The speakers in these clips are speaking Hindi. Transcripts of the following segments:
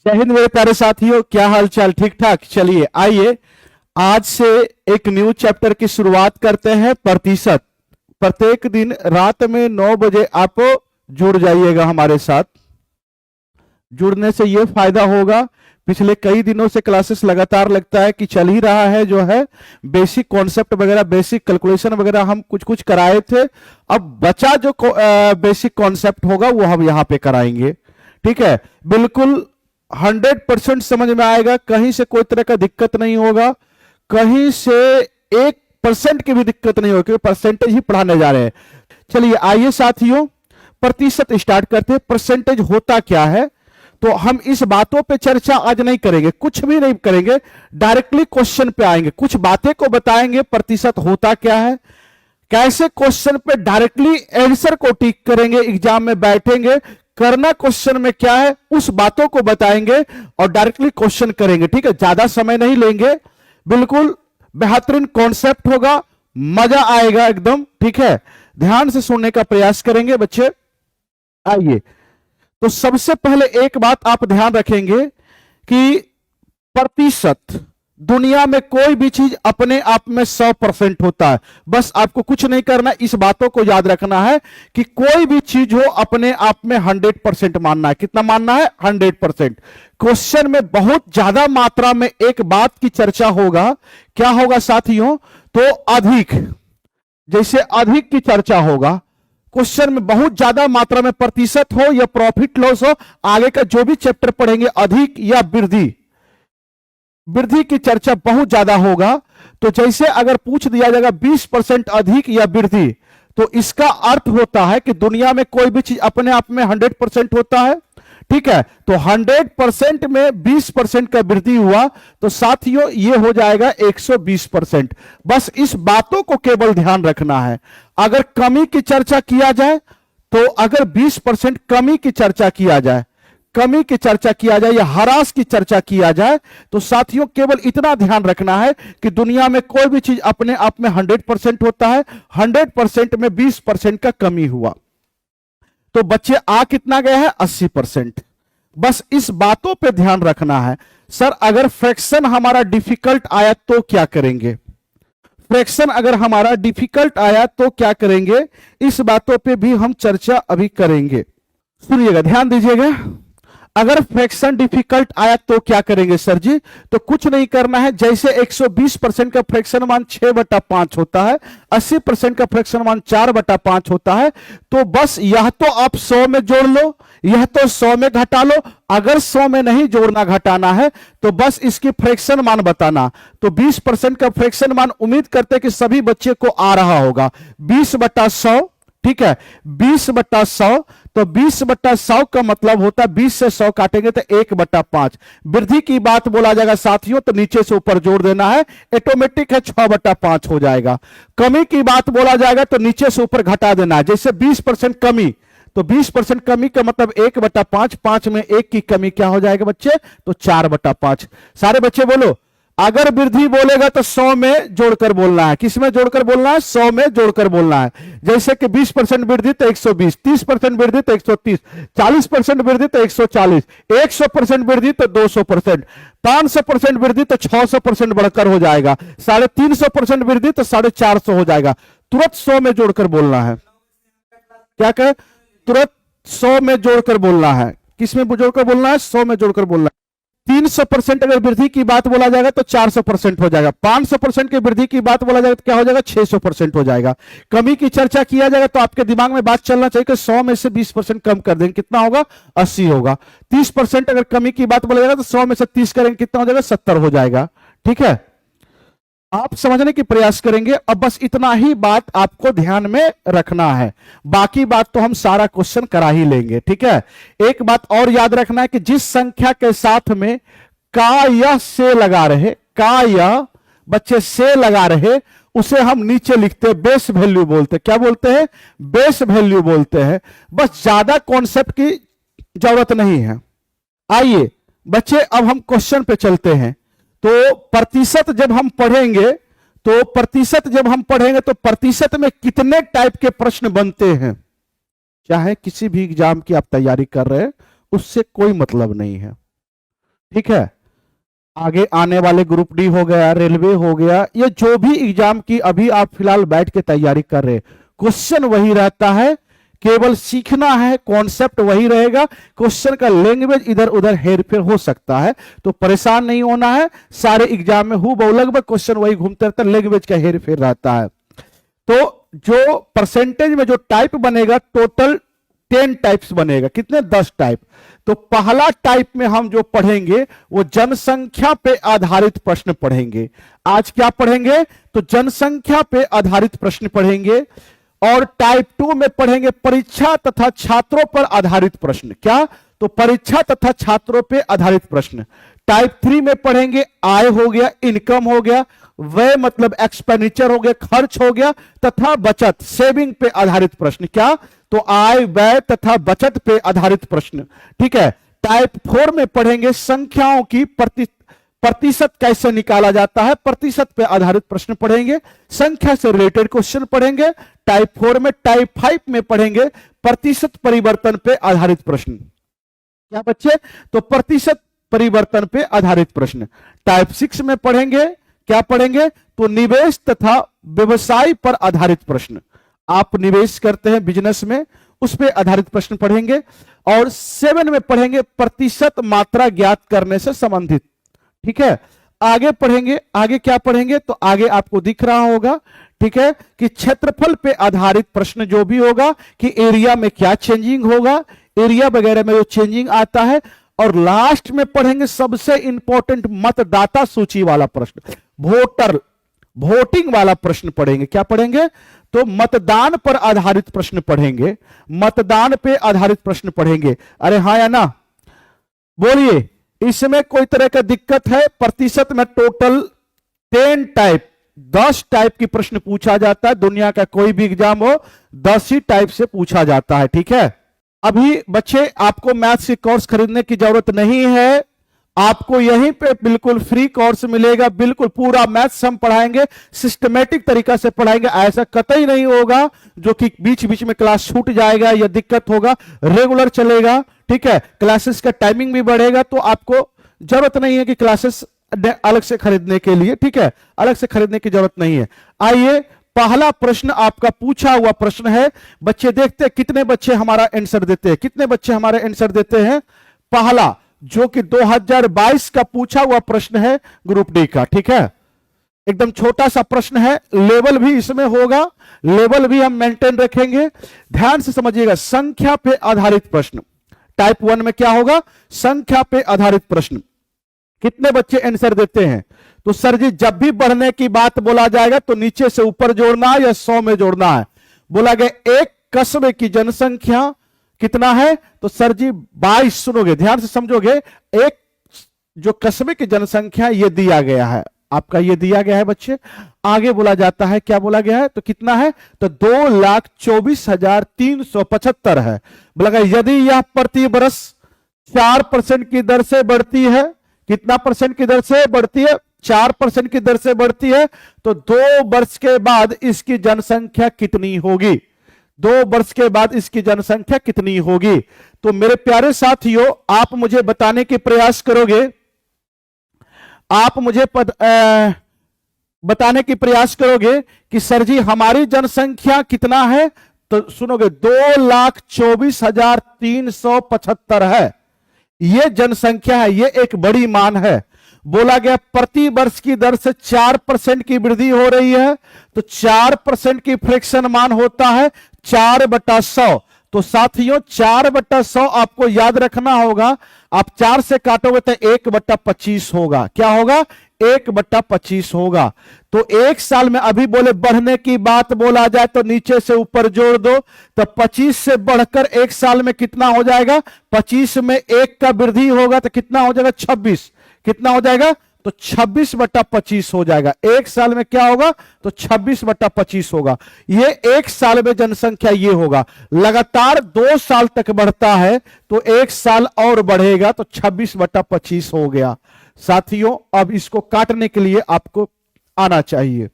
जय हिंद मेरे प्यारे साथियों, क्या हाल चाल? ठीक ठाक। चलिए आइए आज से एक न्यू चैप्टर की शुरुआत करते हैं। प्रतिशत। प्रत्येक दिन रात में 9 बजे आप जुड़ जाइएगा हमारे साथ। जुड़ने से ये फायदा होगा, पिछले कई दिनों से क्लासेस लगातार लगता है कि चल ही रहा है, जो है बेसिक कॉन्सेप्ट वगैरह, बेसिक कैलकुलेशन वगैरह हम कुछ कुछ कराए थे। अब बचा जो बेसिक कॉन्सेप्ट होगा वो हम यहाँ पे कराएंगे। ठीक है, बिल्कुल 100% समझ में आएगा, कहीं से कोई तरह का दिक्कत नहीं होगा, कहीं से 1% की भी दिक्कत नहीं होगी, क्योंकि परसेंटेज ही पढ़ाने जा रहे हैं। चलिए आइए साथियों, प्रतिशत स्टार्ट करते हैं। परसेंटेज होता क्या है, तो हम इस बातों पे चर्चा आज नहीं करेंगे, कुछ भी नहीं करेंगे, डायरेक्टली क्वेश्चन पे आएंगे। कुछ बातें को बताएंगे, प्रतिशत होता क्या है, कैसे क्वेश्चन पे डायरेक्टली आंसर को टिक करेंगे, एग्जाम में बैठेंगे, करना क्वेश्चन में क्या है उस बातों को बताएंगे और डायरेक्टली क्वेश्चन करेंगे। ठीक है, ज्यादा समय नहीं लेंगे, बिल्कुल बेहतरीन कॉन्सेप्ट होगा, मजा आएगा एकदम। ठीक है, ध्यान से सुनने का प्रयास करेंगे बच्चे। आइए, तो सबसे पहले एक बात आप ध्यान रखेंगे कि प्रतिशत, दुनिया में कोई भी चीज अपने आप में 100% होता है। बस आपको कुछ नहीं करना, इस बातों को याद रखना है कि कोई भी चीज हो अपने आप में 100% मानना है। कितना मानना है? 100%। क्वेश्चन में बहुत ज्यादा मात्रा में एक बात की चर्चा होगा, क्या होगा साथियों? तो अधिक, जैसे अधिक की चर्चा होगा क्वेश्चन में, बहुत ज्यादा मात्रा में प्रतिशत हो या प्रॉफिट लॉस हो, आगे का जो भी चैप्टर पढ़ेंगे अधिक या वृद्धि, वृद्धि की चर्चा बहुत ज्यादा होगा। तो जैसे अगर पूछ दिया जाएगा 20% अधिक या वृद्धि, तो इसका अर्थ होता है कि दुनिया में कोई भी चीज अपने आप में 100% होता है। ठीक है, तो 100% में 20% का वृद्धि हुआ तो साथियों ये हो जाएगा 120%। बस इस बातों को केवल ध्यान रखना है। अगर कमी की चर्चा किया जाए, तो अगर 20% कमी की चर्चा किया जाए, कमी की चर्चा किया जाए या ह्रास की चर्चा किया जाए, तो साथियों केवल इतना ध्यान रखना है कि दुनिया में कोई भी चीज अपने आप में 100% होता है। 100% में 20% का कमी हुआ तो बच्चे आ कितना गए हैं? 80%। बस इस बातों पे ध्यान रखना है। सर अगर फ्रैक्शन हमारा डिफिकल्ट आया तो क्या करेंगे? फ्रैक्शन अगर हमारा डिफिकल्ट आया तो क्या करेंगे, इस बातों पे भी हम चर्चा अभी करेंगे। सुनिएगा, ध्यान दीजिएगा। अगर फ्रैक्शन डिफिकल्ट आया तो क्या करेंगे सर जी? तो कुछ नहीं करना है, जैसे 120% का फ्रैक्शन मान 6/5 होता है, 80% का फ्रैक्शन मान 4/5 होता है, तो बस यह तो आप 100 में जोड़ लो, यह तो 100 में घटा लो। अगर 100 में नहीं जोड़ना घटाना है तो बस इसकी फ्रैक्शन मान बताना। तो 20% का फ्रैक्शन मान उम्मीद करते कि सभी बच्चे को आ रहा होगा, 20/100। ठीक है, 20/100, तो 20/100 का मतलब होता है 20 से 100 काटेंगे तो 1/5। वृद्धि की बात बोला जाएगा साथियों तो नीचे से ऊपर जोड़ देना है, ऑटोमेटिक है, 6/5 हो जाएगा। कमी की बात बोला जाएगा तो नीचे से ऊपर घटा देना है, जैसे 20% कमी, तो 20% कमी का मतलब 1/5, 5 में 1 की कमी क्या हो जाएगा बच्चे? तो 4/5। सारे बच्चे बोलो, अगर वृद्धि बोलेगा तो 100 में जोड़कर बोलना है। किस में जोड़कर बोलना है? 100 में जोड़कर बोलना है। जैसे कि 20% वृद्धि तो 120, 30% वृद्धि तो 130, 40% वृद्धि तो 140, 100% वृद्धि तो 200%, 500% वृद्धि तो 600% बढ़कर हो जाएगा, 350% वृद्धि तो 450 हो जाएगा। तुरंत 100 में जोड़कर बोलना है। क्या कहे? तुरंत 100 में जोड़कर बोलना है। किस में जोड़कर बोलना है? 100 में जोड़कर बोलना है। 300% अगर वृद्धि की बात बोला जाएगा तो 400% हो जाएगा। 500% की वृद्धि की बात बोला जाएगा तो क्या हो जाएगा? 600% हो जाएगा। कमी की चर्चा किया जाएगा तो आपके दिमाग में बात चलना चाहिए कि 100 में से 20% कम कर देंगे, कितना होगा? 80 होगा। 30% अगर कमी की बात बोला जाएगा तो 100 में से 30 करेंगे, कितना हो जाएगा? 70 हो जाएगा। ठीक है, आप समझने की प्रयास करेंगे। अब बस इतना ही बात आपको ध्यान में रखना है, बाकी बात तो हम सारा क्वेश्चन करा ही लेंगे। ठीक है, एक बात और याद रखना है कि जिस संख्या के साथ में का या से लगा रहे, का या बच्चे से लगा रहे, उसे हम नीचे लिखते हैं बेस वैल्यू बोलते हैं। क्या बोलते हैं? बेस वैल्यू बोलते हैं। बस ज्यादा कॉन्सेप्ट की जरूरत नहीं है। आइए बच्चे, अब हम क्वेश्चन पे चलते हैं। तो प्रतिशत जब हम पढ़ेंगे, तो प्रतिशत में कितने टाइप के प्रश्न बनते हैं, चाहे किसी भी एग्जाम की आप तैयारी कर रहे हैं, उससे कोई मतलब नहीं है। ठीक है। आगे आने वाले ग्रुप डी हो गया, रेलवे हो गया, ये जो भी एग्जाम की अभी आप फिलहाल बैठ के तैयारी कर रहे हैं, क्वेश्चन वही रहता है, केवल सीखना है, कॉन्सेप्ट वही रहेगा। क्वेश्चन का लैंग्वेज इधर उधर हेरफेर हो सकता है, तो परेशान नहीं होना है। सारे एग्जाम में लगभग क्वेश्चन वही घूमते रहता है, लैंग्वेज का हेरफेर रहता है। तो जो परसेंटेज में जो टाइप बनेगा, टोटल 10 टाइप्स बनेगा। कितने? 10 टाइप। तो पहला टाइप में हम जो पढ़ेंगे वो जनसंख्या पे आधारित प्रश्न पढ़ेंगे। आज क्या पढ़ेंगे? तो जनसंख्या पे आधारित प्रश्न पढ़ेंगे। और टाइप 2 में पढ़ेंगे परीक्षा तथा छात्रों पर आधारित प्रश्न। क्या? तो परीक्षा तथा छात्रों पे आधारित प्रश्न। टाइप 3 में पढ़ेंगे आय हो गया, इनकम हो गया, व्यय मतलब एक्सपेंडिचर हो गया, खर्च हो गया, तथा बचत सेविंग पे आधारित प्रश्न। क्या? तो आय, व्यय तथा बचत पे आधारित प्रश्न। ठीक है। टाइप 4 में पढ़ेंगे संख्याओं की प्रतिशत कैसे निकाला जाता है, प्रतिशत पे आधारित प्रश्न पढ़ेंगे। संख्या से रिलेटेड क्वेश्चन पढ़ेंगे टाइप 4 में। टाइप 5 में पढ़ेंगे प्रतिशत परिवर्तन पे आधारित प्रश्न। क्या बच्चे? तो प्रतिशत परिवर्तन पे आधारित प्रश्न। टाइप 6 में पढ़ेंगे, क्या पढ़ेंगे? तो निवेश तथा व्यवसाय पर आधारित प्रश्न। आप निवेश करते हैं बिजनेस में, उस पर आधारित प्रश्न पढ़ेंगे। और 7 में पढ़ेंगे प्रतिशत मात्रा ज्ञात करने से संबंधित। ठीक है। आगे पढ़ेंगे, आगे क्या पढ़ेंगे? तो आगे आपको दिख रहा होगा, ठीक है, कि क्षेत्रफल पे आधारित प्रश्न जो भी होगा, कि एरिया में क्या चेंजिंग होगा, एरिया वगैरह में जो चेंजिंग आता है। और लास्ट में पढ़ेंगे सबसे इंपॉर्टेंट मतदाता सूची वाला प्रश्न, वोटिंग वाला प्रश्न पढ़ेंगे। क्या पढ़ेंगे? तो मतदान पर आधारित प्रश्न पढ़ेंगे, मतदान पे आधारित प्रश्न पढ़ेंगे। अरे हाँ या ना? बोलिए, इसमें कोई तरह का दिक्कत है? प्रतिशत में टोटल 10 टाइप की प्रश्न पूछा जाता है। दुनिया का कोई भी एग्जाम हो, 10 ही टाइप से पूछा जाता है। ठीक है। अभी बच्चे आपको मैथ्स की कोर्स खरीदने की जरूरत नहीं है, आपको यहीं पे बिल्कुल फ्री कोर्स मिलेगा। बिल्कुल पूरा मैथ्स हम पढ़ाएंगे, सिस्टमेटिक तरीका से पढ़ाएंगे। ऐसा कतई नहीं होगा जो कि बीच बीच में क्लास छूट जाएगा या दिक्कत होगा, रेगुलर चलेगा। ठीक है। क्लासेस का टाइमिंग भी बढ़ेगा, तो आपको जरूरत नहीं है कि क्लासेस अलग से खरीदने के लिए। ठीक है, अलग से खरीदने की जरूरत नहीं है। आइए, पहला प्रश्न आपका पूछा हुआ प्रश्न है। बच्चे देखते हैं कितने बच्चे हमारा आंसर देते हैं, कितने बच्चे हमारे आंसर देते हैं। पहला जो कि 2022 का पूछा हुआ प्रश्न है ग्रुप डी का। ठीक है, एकदम छोटा सा प्रश्न है, लेवल भी इसमें होगा, लेवल भी हम मेंटेन रखेंगे। ध्यान से समझिएगा, संख्या पे आधारित प्रश्न। टाइप 1 में क्या होगा? संख्या पे आधारित प्रश्न। कितने बच्चे आंसर देते हैं? तो सर जी जब भी बढ़ने की बात बोला जाएगा तो नीचे से ऊपर जोड़ना है या 100 में जोड़ना है। बोला गया एक कस्बे की जनसंख्या कितना है? तो सर जी 22। सुनोगे, ध्यान से समझोगे, एक जो कस्बे की जनसंख्या ये दिया गया है आपका, ये दिया गया है बच्चे। आगे बोला जाता है, क्या बोला गया है? तो कितना है? तो 2,24,375 है। बोला गया यदि यह प्रति वर्ष 4% की दर से बढ़ती है, कितना परसेंट की दर से बढ़ती है? 4% की दर से बढ़ती है, तो 2 वर्ष के बाद इसकी जनसंख्या कितनी होगी? 2 वर्ष के बाद इसकी जनसंख्या कितनी होगी? तो मेरे प्यारे साथियों, आप मुझे बताने की प्रयास करोगे, आप मुझे बताने की प्रयास करोगे कि सर जी हमारी जनसंख्या कितना है? तो सुनोगे 2,24,375 है। यह जनसंख्या है, यह एक बड़ी मान है। बोला गया प्रति वर्ष की दर से 4% की वृद्धि हो रही है, तो 4% की फ्रैक्शन मान होता है 4/100। तो साथियों 4/100 आपको याद रखना होगा। आप 4 से काटोगे तो 1/25 होगा। क्या होगा? 1/25 होगा। तो एक साल में, अभी बोले बढ़ने की बात बोला जाए तो नीचे से ऊपर जोड़ दो, तो 25 से बढ़कर एक साल में कितना हो जाएगा? 25 में 1 का वृद्धि होगा तो कितना हो जाएगा? 26। कितना हो जाएगा? तो 26/25 हो जाएगा। एक साल में क्या होगा? तो 26/25 होगा। ये एक साल में जनसंख्या ये होगा। लगातार 2 साल तक बढ़ता है तो एक साल और बढ़ेगा, तो 26/25 हो गया। साथियों अब इसको काटने के लिए आपको आना चाहिए।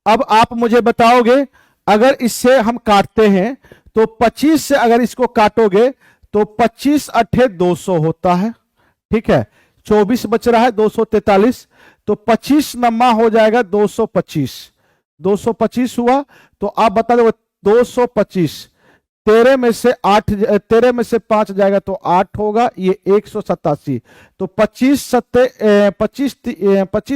अब आप मुझे बताओगे, अगर इससे हम काटते हैं तो 25 से अगर इसको काटोगे तो 25 × 200 होता है। ठीक है, 24 बच रहा है, 243, तो 25 नम्मा हो जाएगा 225, 225 हुआ। तो आप बता दो 225, 13 में से 8, 13 में से 5 जाएगा तो 8 होगा, ये 187, तो 25 सत्ते 25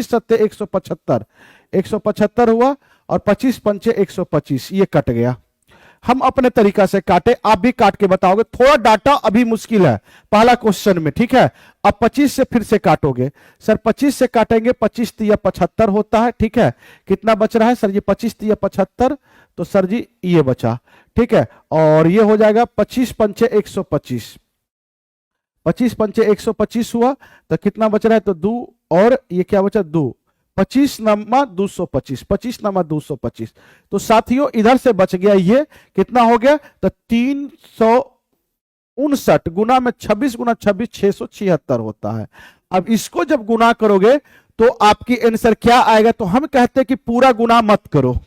सत्ते 175, 175 हुआ, और 25 पंचे 125, ये कट गया। हम अपने तरीका से काटे, आप भी काट के बताओगे, थोड़ा डाटा अभी मुश्किल है पहला क्वेश्चन में, ठीक है। अब 25 से फिर से काटोगे, सर 25 से काटेंगे, 25 तिया 75 होता है, ठीक है। कितना बच रहा है सर जी? 25 तिया 75, तो सर जी ये बचा, ठीक है। और ये हो जाएगा 25 पंचे 125, 25 पंचे 125 हुआ, तो कितना बच रहा है? तो 2, और ये क्या बचा? 2, 25 नम्मा 225, 25 नम्मा 225। तो साथियों इधर से बच गया, ये कितना हो गया? तो 359 गुना में 26 गुना 26, 676 होता है। अब इसको जब गुना करोगे तो आपकी आंसर क्या आएगा? तो हम कहते हैं कि पूरा गुना मत करो,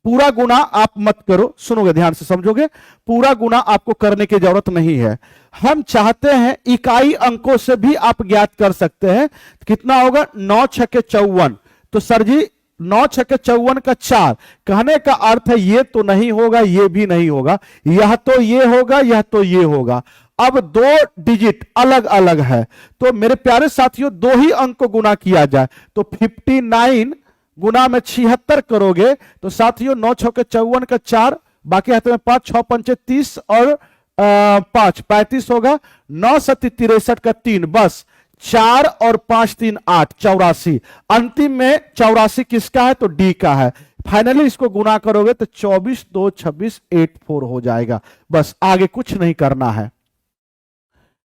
पूरा गुना आप मत करो, सुनोगे ध्यान से समझोगे, पूरा गुना आपको करने की जरूरत नहीं है। हम चाहते हैं इकाई अंकों से भी आप ज्ञात कर सकते हैं। कितना होगा? 9 छक्के 54, तो सर जी 9 छक्के 54 का 4, कहने का अर्थ है ये तो नहीं होगा, ये भी नहीं होगा, यह तो ये होगा, यह तो ये होगा। अब 2 डिजिट अलग अलग है, तो मेरे प्यारे साथियों 2 ही अंक को गुना किया जाए, तो 59 गुना में 76 करोगे, तो साथियों 9 छक्के 54 का 4, बाकी हाथ में 5, 6 पंचे 30, और 5 35 होगा, 9 सत्ती 63 का 3, बस 4 और 5 3 8, 84। अंतिम में 84 किसका है? तो डी का है। फाइनली इसको गुना करोगे तो 24 2 26 84 हो जाएगा। बस आगे कुछ नहीं करना है।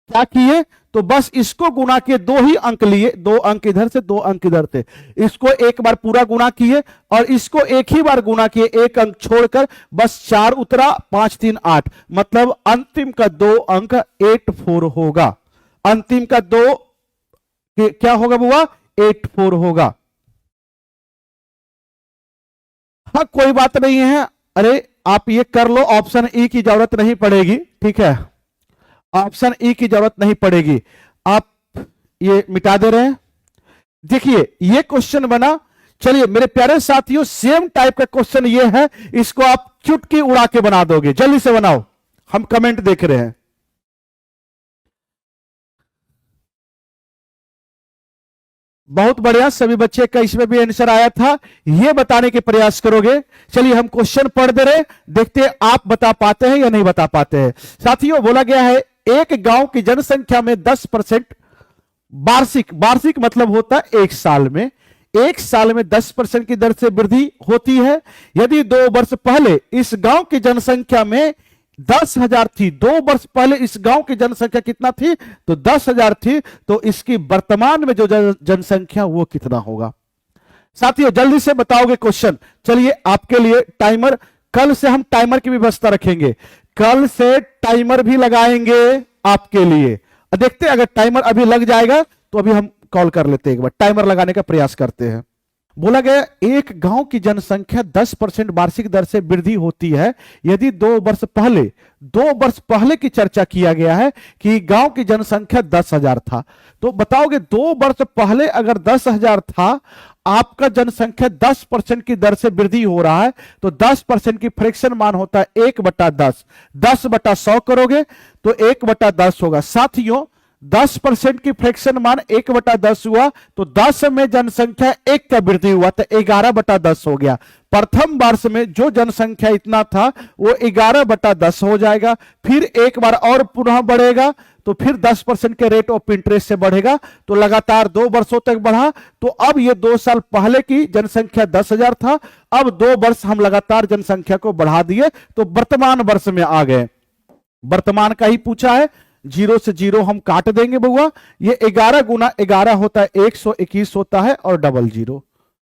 क्या किए? तो बस इसको गुना किए, 2 ही अंक लिए, 2 अंक इधर से 2 अंक इधर से, इसको एक बार पूरा गुना किए और इसको एक ही बार गुना किए, 1 अंक छोड़कर, बस 4 उतरा, 5 3 8, मतलब अंतिम का 2 अंक 84 होगा। अंतिम का 2 क्या होगा बुआ? 84 होगा। हाँ कोई बात नहीं है, अरे आप ये कर लो, ऑप्शन ई की जरूरत नहीं पड़ेगी, ठीक है, ऑप्शन ई की जरूरत नहीं पड़ेगी, आप ये मिटा दे रहे हैं। देखिए ये क्वेश्चन बना। चलिए मेरे प्यारे साथियों सेम टाइप का क्वेश्चन ये है, इसको आप चुटकी उड़ा के बना दोगे, जल्दी से बनाओ, हम कमेंट देख रहे हैं। बहुत बढ़िया, सभी बच्चे का इसमें भी आंसर आया था, ये बताने के प्रयास करोगे। चलिए हम क्वेश्चन पढ़ दे रहे, देखते हैं आप बता पाते हैं या नहीं बता पाते हैं। साथियों बोला गया है एक गांव की जनसंख्या में 10% वार्षिक, वार्षिक मतलब होता है एक साल में, एक साल में 10% की दर से वृद्धि होती है। यदि 2 वर्ष पहले इस गांव की जनसंख्या में 10,000 थी, 2 वर्ष पहले इस गांव की जनसंख्या कितना थी? तो 10,000 थी, तो इसकी वर्तमान में जो जनसंख्या वो कितना होगा? साथियों जल्दी से बताओगे क्वेश्चन। चलिए आपके लिए टाइमर, कल से हम टाइमर की व्यवस्था रखेंगे, कल से टाइमर भी लगाएंगे आपके लिए। देखते हैं अगर टाइमर अभी लग जाएगा तो अभी हम कॉल कर लेते हैं, एक बार टाइमर लगाने का प्रयास करते हैं। बोला गया एक गांव की जनसंख्या 10% वार्षिक दर से वृद्धि होती है यदि 2 वर्ष पहले, 2 वर्ष पहले की चर्चा किया गया है कि गांव की जनसंख्या 10,000 था। तो बताओगे 2 वर्ष पहले अगर 10,000 था, आपका जनसंख्या 10% की दर से वृद्धि हो रहा है, तो 10% की फ्रैक्शन मान होता है 1/10, 10/100 करोगे तो 1/10 होगा। साथियों 10% की फ्रैक्शन मान 1/10 हुआ, तो 10 में जनसंख्या 1 का वृद्धि हुआ तो 11/10 हो गया। प्रथम वर्ष में जो जनसंख्या इतना था वो 11/10 हो जाएगा, फिर एक बार और पुनः बढ़ेगा, तो फिर 10% के रेट ऑफ इंटरेस्ट से बढ़ेगा, तो लगातार 2 वर्षों तक बढ़ा। तो अब ये 2 साल पहले की जनसंख्या 10,000 था, अब 2 वर्ष हम लगातार जनसंख्या को बढ़ा दिए, तो वर्तमान वर्ष में आ गए। वर्तमान का ही पूछा है, 0 से 0 हम काट देंगे बउआ, ये 11 गुना 11 होता है 121 होता है, और 00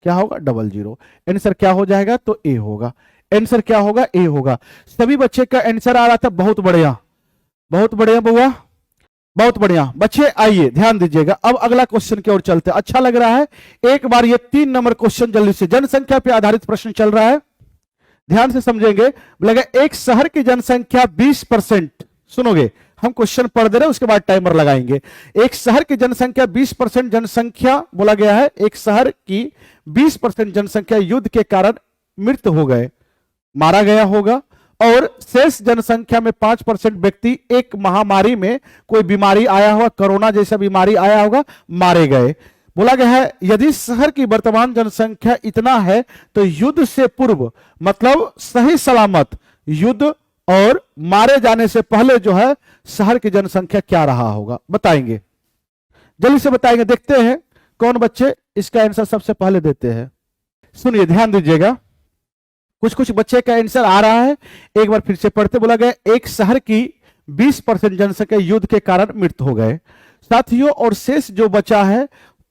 क्या होगा? 00। आंसर क्या हो जाएगा? तो ए होगा। आंसर क्या होगा? ए होगा। सभी बच्चे का आंसर आ रहा था, बहुत बढ़िया, बहुत बढ़िया बउआ, बहुत बढ़िया। बच्चे आइए ध्यान दीजिएगा, अब अगला क्वेश्चन की ओर चलते हैं। अच्छा लग रहा है, एक बार ये 3 नंबर क्वेश्चन जल्दी से, जनसंख्या पर आधारित प्रश्न चल रहा है, ध्यान से समझेंगे। लगा एक शहर की जनसंख्या 20%, सुनोगे, हम क्वेश्चन पढ़ दे रहे हैं, उसके बाद टाइमर लगाएंगे। एक शहर की जनसंख्या 20% जनसंख्या बोला गया है, एक शहर की 20% जनसंख्या युद्ध के कारण मृत हो गए, मारा गया होगा, और शेष जनसंख्या में 5% व्यक्ति एक महामारी में, कोई बीमारी आया होगा, कोरोना जैसा बीमारी आया होगा, मारे गए। बोला गया है यदि शहर की वर्तमान जनसंख्या इतना है तो युद्ध से पूर्व, मतलब सही सलामत युद्ध और मारे जाने से पहले जो है शहर की जनसंख्या क्या रहा होगा, बताएंगे, जल्दी से बताएंगे। देखते हैं कौन बच्चे इसका आंसर सबसे पहले देते हैं। सुनिए, ध्यान दीजिएगा, कुछ कुछ बच्चे का आंसर आ रहा है, एक बार फिर से पढ़ते। बोला गया एक शहर की 20% जनसंख्या युद्ध के कारण मृत हो गए साथियों, और शेष जो बचा है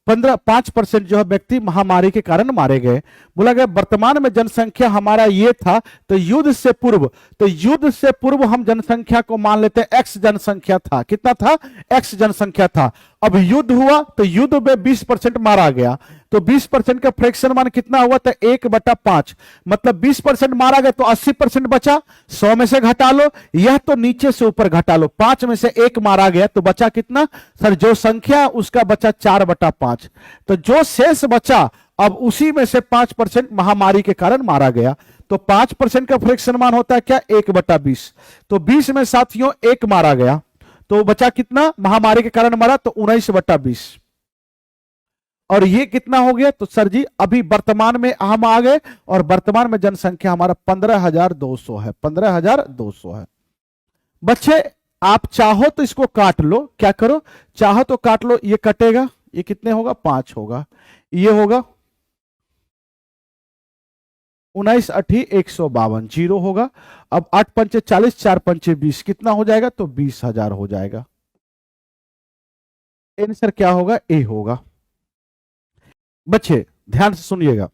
5% जो है व्यक्ति महामारी के कारण मारे गए। बोला गया वर्तमान में जनसंख्या हमारा ये था, तो युद्ध से पूर्व, तो युद्ध से पूर्व हम जनसंख्या को मान लेते हैं एक्स जनसंख्या था। कितना था? एक्स जनसंख्या था। अब युद्ध हुआ तो युद्ध में 20% मारा गया, तो 20% का फ्रैक्शन मान कितना हुआ? तो 1/5, मतलब 20% मारा गया तो 80% बचा। 100 में से घटा लो, यह तो नीचे से ऊपर घटा लो, 5 में से 1 मारा गया तो बचा कितना? सर जो संख्या उसका बचा 4/5, तो जो शेष बचा अब उसी में से 5% महामारी के कारण मारा गया, तो 5% का फ्रैक्शन मान होता है क्या? 1/20, तो 20 में साथियों 1 मारा गया तो बचा कितना? महामारी के कारण मारा तो 19/20, और ये कितना हो गया? तो सर जी अभी वर्तमान में हम आ गए और वर्तमान में जनसंख्या हमारा 15,200 है, 15,200 है। बच्चे आप चाहो तो इसको काट लो, क्या करो, चाहो तो काट लो, ये कटेगा, ये कितने होगा? 5 होगा, ये होगा 19 8 152, 0 होगा। अब 8 पंचे 40, 4 पंचे 20, कितना हो जाएगा? तो 20,000 हो जाएगा। आंसर क्या होगा? ए होगा। बच्चे ध्यान से सुनिएगा,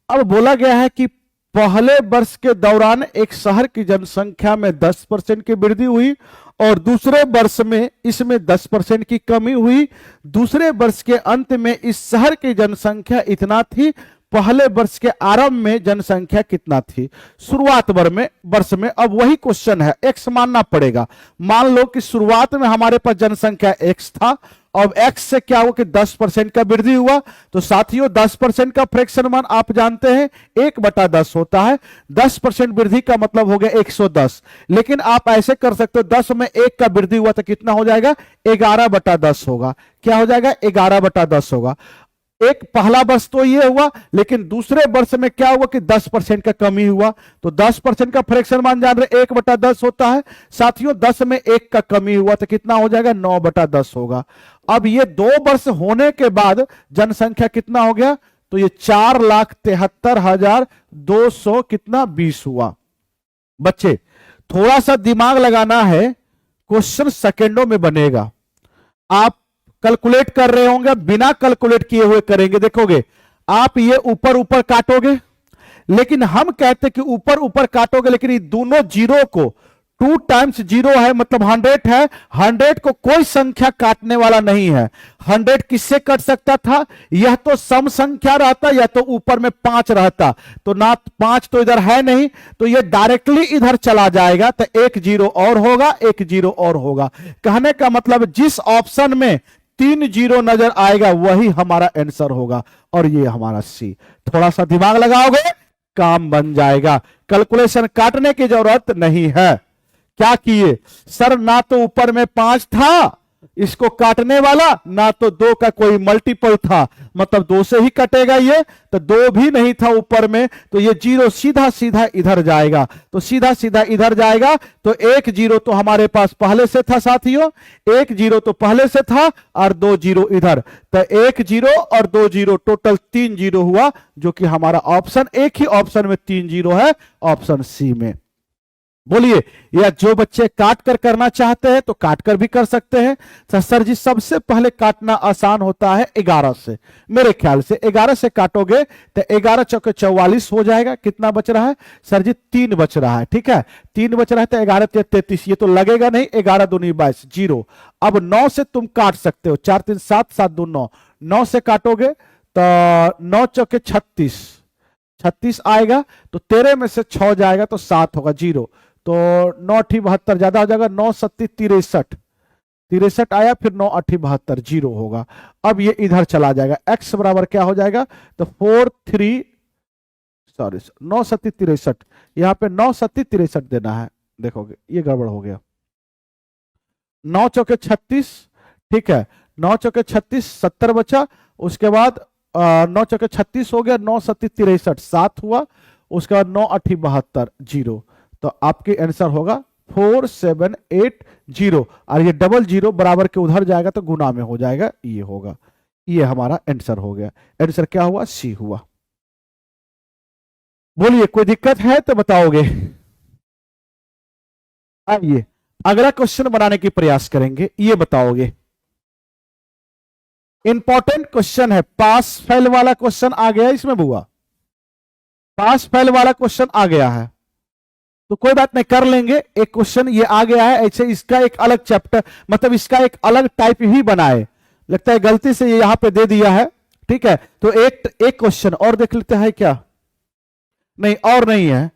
अब बोला गया है कि पहले वर्ष के दौरान एक शहर की जनसंख्या में 10% की वृद्धि हुई और दूसरे वर्ष में इसमें 10% की कमी हुई। दूसरे वर्ष के अंत में इस शहर की जनसंख्या इतना थी, पहले वर्ष के आरंभ में जनसंख्या कितना थी? शुरुआत वर्ष में। अब वही क्वेश्चन है, एक्स मानना पड़ेगा। मान लो कि शुरुआत में हमारे पास जनसंख्या एक्स था, अब एक्स से क्या हुआ कि 10% का वृद्धि हुआ, तो साथियों 10% का फ्रैक्शन मान आप जानते हैं 1/10 होता है। 10% वृद्धि का मतलब हो गया 110, लेकिन आप ऐसे कर सकते हो 10 में 1 का वृद्धि हुआ तो कितना हो जाएगा? 11/10 होगा। क्या हो जाएगा? 11/10 होगा। एक पहला वर्ष तो ये हुआ, लेकिन दूसरे वर्ष में क्या हुआ कि 10% का कमी हुआ, तो 10% का फ्रैक्शन मान जान रहे 1/10 होता है। साथियों 10 में 1 का कमी हुआ तो कितना हो जाएगा? 9/10 होगा। अब ये 2 वर्ष होने के बाद जनसंख्या कितना हो गया? तो ये 4,73,200 कितना? 20 हुआ। बच्चे थोड़ा सा दिमाग लगाना है, क्वेश्चन सेकेंडों में बनेगा। आप कैलकुलेट कर रहे होंगे, बिना कैलकुलेट किए हुए करेंगे, देखोगे आप ये ऊपर ऊपर काटोगे, लेकिन हम कहते कि ऊपर ऊपर काटोगे, लेकिन ये दोनों जीरो को 2 टाइम्स 0 है मतलब 100 है, 100 को कोई संख्या काटने वाला नहीं है। 100 किससे कट सकता था? यह तो सम संख्या रहता या तो ऊपर में 5 रहता, तो ना 5 तो इधर है नहीं, तो यह डायरेक्टली इधर चला जाएगा, तो 1 0 और होगा, 1 0 और होगा। कहने का मतलब जिस ऑप्शन में 3 0 नजर आएगा वही हमारा आंसर होगा, और ये हमारा सी। थोड़ा सा दिमाग लगाओगे काम बन जाएगा, कैलकुलेशन काटने की जरूरत नहीं है। क्या किए सर? ना तो ऊपर में 5 था इसको काटने वाला, ना तो 2 का कोई मल्टीपल था, मतलब 2 से ही कटेगा ये, तो 2 भी नहीं था ऊपर में, तो ये 0 सीधा सीधा इधर जाएगा, तो सीधा सीधा इधर जाएगा, तो 1 0 तो हमारे पास पहले से था साथियों, 1 0 तो पहले से था और 2 0 इधर, तो 1 0 और 2 0 टोटल 3 0 हुआ, जो कि हमारा ऑप्शन, एक ही ऑप्शन में 3 0 है, ऑप्शन सी में। बोलिए, या जो बच्चे काट कर करना चाहते हैं तो काट कर भी कर सकते हैं। तो सर जी सबसे पहले काटना आसान होता है 11 से, मेरे ख्याल से 11 से काटोगे तो 11 चौके 44 हो जाएगा। कितना बच रहा है सर जी? 3 बच रहा है, ठीक है, 3 बच रहा है, तो 11 33, ये तो लगेगा नहीं, 11 दूनी 22, 0। अब 9 से तुम काट सकते हो, 4 3 7, 7 2 9, 9 से काटोगे तो 9 चौके 36 आएगा, तो 13 में से 6 जाएगा तो 7 होगा, 0। तो 9×8 = 72, ज्यादा हो जाएगा, 9×7 = 63, 63 आया, फिर 9×8 = 72, 0 होगा। अब ये इधर चला जाएगा, x बराबर क्या हो जाएगा, तो 9×7 = 63, यहाँ पे 9×7 = 63 देना है। देखोगे ये गड़बड़ हो गया, 9×4 = 36, ठीक है, 9×4 = 36, 70 बचा, उसके बाद 9×4 = 36 हो गया, 9×7 = 63, 7 हुआ, उसके बाद 9×8 = 72, 0। तो आपके आंसर होगा 4780, और ये डबल 0 बराबर के उधर जाएगा तो गुना में हो जाएगा, ये होगा, ये हमारा आंसर हो गया। आंसर क्या हुआ, सी हुआ। बोलिए कोई दिक्कत है तो बताओगे। आइए अगला क्वेश्चन बनाने की प्रयास करेंगे, ये बताओगे। इंपॉर्टेंट क्वेश्चन है, पास फेल वाला क्वेश्चन आ गया इसमें बुआ, पास फेल वाला क्वेश्चन आ गया है, तो कोई बात नहीं, कर लेंगे। एक क्वेश्चन ये आ गया है, ऐसे इसका एक अलग चैप्टर, मतलब इसका एक अलग टाइप ही बनाए, लगता है गलती से ये यहां पे दे दिया है, ठीक है। तो एक क्वेश्चन और देख लेते हैं क्या, नहीं और नहीं है,